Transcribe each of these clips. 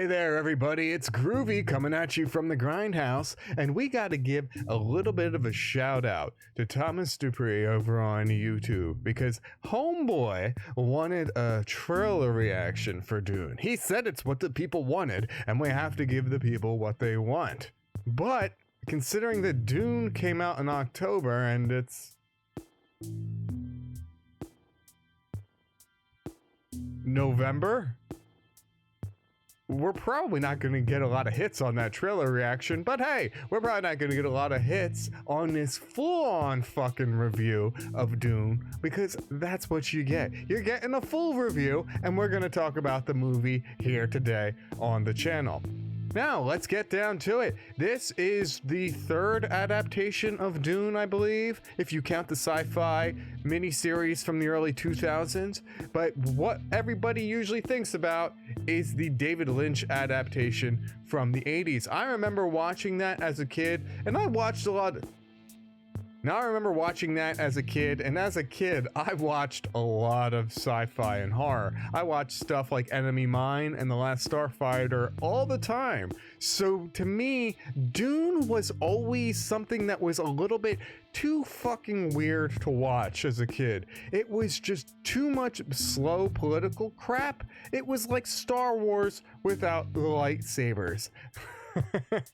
Hey there, everybody. It's Groovy coming at you from the Grindhouse, and we got to give a little bit of a shout out to Thomas Dupree over on YouTube because Homeboy wanted a trailer reaction for Dune. He said it's what the people wanted, and we have to give the people what they want. But considering that Dune came out in October and it's November, we're probably not going to get a lot of hits on that trailer reaction, but hey, we're probably not going to get a lot of hits on this full-on fucking review of Dune, because that's what you get. You're getting a full review, and we're going to talk about the movie here today on the channel. Now, let's get down to it. This is the third adaptation of Dune, I believe, if you count the sci-fi miniseries from the early 2000s. But what everybody usually thinks about is the David Lynch adaptation from the 80s. I remember watching that as a kid, and I watched a lot. Now I remember watching that as a kid, and as a kid, I watched a lot of sci-fi and horror. I watched stuff like Enemy Mine and The Last Starfighter all the time. So to me, Dune was always something that was a little bit too fucking weird to watch as a kid. It was just too much slow political crap. It was like Star Wars without the lightsabers.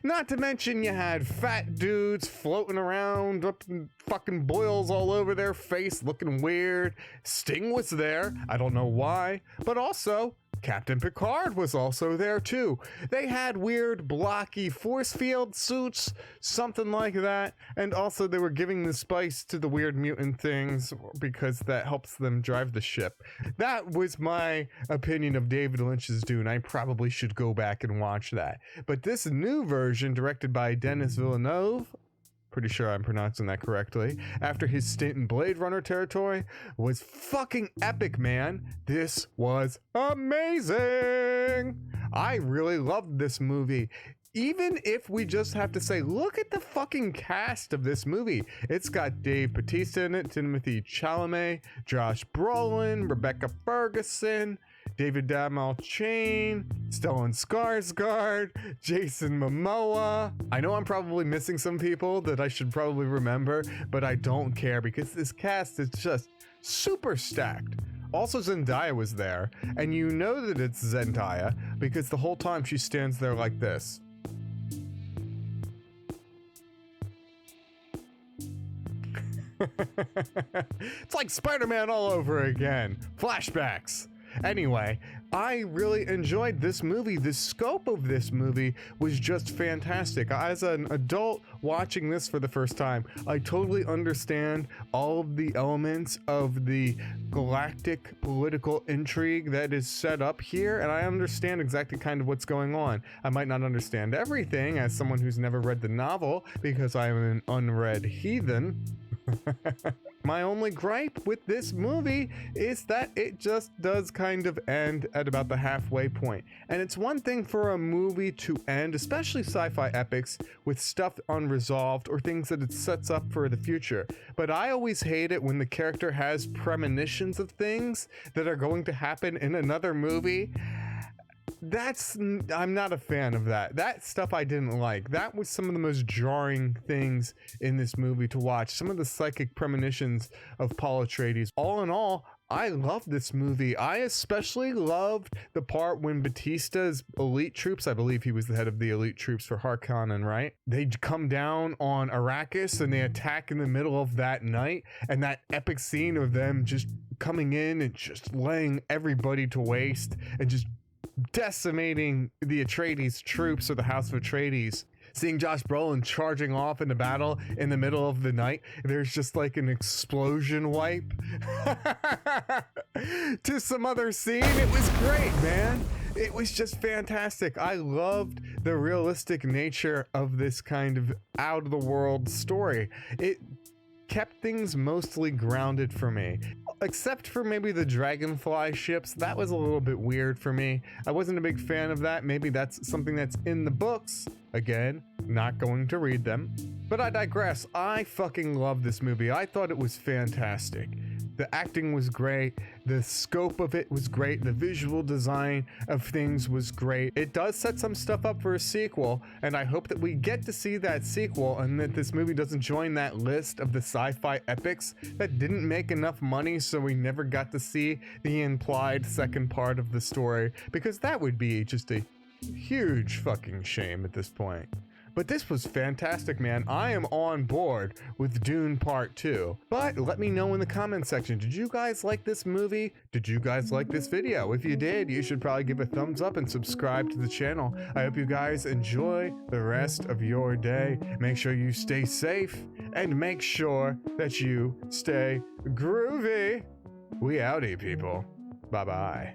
Not to mention you had fat dudes floating around up in fucking boils all over their face looking weird. Sting was there, I don't know why, but also Captain Picard was also there too. They had weird blocky force field suits, something like that, and also they were giving the spice to the weird mutant things because that helps them drive the ship. That was my opinion of David Lynch's Dune. I probably should go back and watch that. But this new version, directed by Dennis Villenueve, pretty sure I'm pronouncing that correctly, after his stint in Blade Runner territory, was fucking epic, man. This was amazing. I really loved this movie. Even if we just have to say, look at the fucking cast of this movie. It's got Dave Bautista in it, Timothée Chalamet, Josh Brolin, Rebecca Ferguson, David Damalchian, Stellan Skarsgård, Jason Momoa. I know I'm probably missing some people that I should probably remember, but I don't care because this cast is just super stacked. Also, Zendaya was there, and you know that it's Zendaya because the whole time she stands there like this. It's like Spider-Man all over again. Flashbacks. Anyway, I really enjoyed this movie. The scope of this movie was just fantastic. As an adult watching this for the first time, I totally understand all of the elements of the galactic political intrigue that is set up here, and I understand exactly kind of what's going on. I might not understand everything as someone who's never read the novel because I am an unread heathen. My only gripe with this movie is that it just does kind of end at about the halfway point. And it's one thing for a movie to end, especially sci-fi epics, with stuff unresolved or things that it sets up for the future. But I always hate it when the character has premonitions of things that are going to happen in another movie. I'm not a fan of that. That stuff I didn't like. That was some of the most jarring things in this movie to watch. Some of the psychic premonitions of Paul Atreides. All in all, I loved this movie. I especially loved the part when Bautista's elite troops, I believe he was the head of the elite troops for Harkonnen, right? They come down on Arrakis and they attack in the middle of that night, and that epic scene of them just coming in and just laying everybody to waste and just decimating the Atreides troops or the House of Atreides. Seeing Josh Brolin charging off into battle in the middle of the night, there's just like an explosion wipe to some other scene. It was great, man. It was just fantastic. I loved the realistic nature of this kind of out of the world story. It kept things mostly grounded for me, except for maybe the dragonfly ships. That was a little bit weird for me. I wasn't a big fan of that. Maybe that's something that's in the books. Again, not going to read them. But I digress. I fucking love this movie. I thought it was fantastic. The acting was great. The scope of it was great. The visual design of things was great. It does set some stuff up for a sequel, and I hope that we get to see that sequel and that this movie doesn't join that list of the sci-fi epics that didn't make enough money, so we never got to see the implied second part of the story, because that would be just a huge fucking shame at this point. But this was fantastic, man. I am on board with Dune Part 2. But let me know in the comment section, did you guys like this movie? Did you guys like this video? If you did, you should probably give a thumbs up and subscribe to the channel. I hope you guys enjoy the rest of your day. Make sure you stay safe and make sure that you stay groovy. We outie, people. Bye-bye.